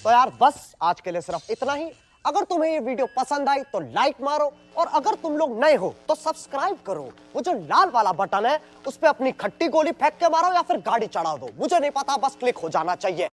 तो यार बस आज के लिए सिर्फ इतना ही। अगर तुम्हें ये वीडियो पसंद आई तो लाइक मारो, और अगर तुम लोग नए हो तो सब्सक्राइब करो। वो जो लाल वाला बटन है उस पे अपनी खट्टी गोली फेंक के मारो या फिर गाड़ी चढ़ा दो, मुझे नहीं पता, बस क्लिक हो जाना चाहिए।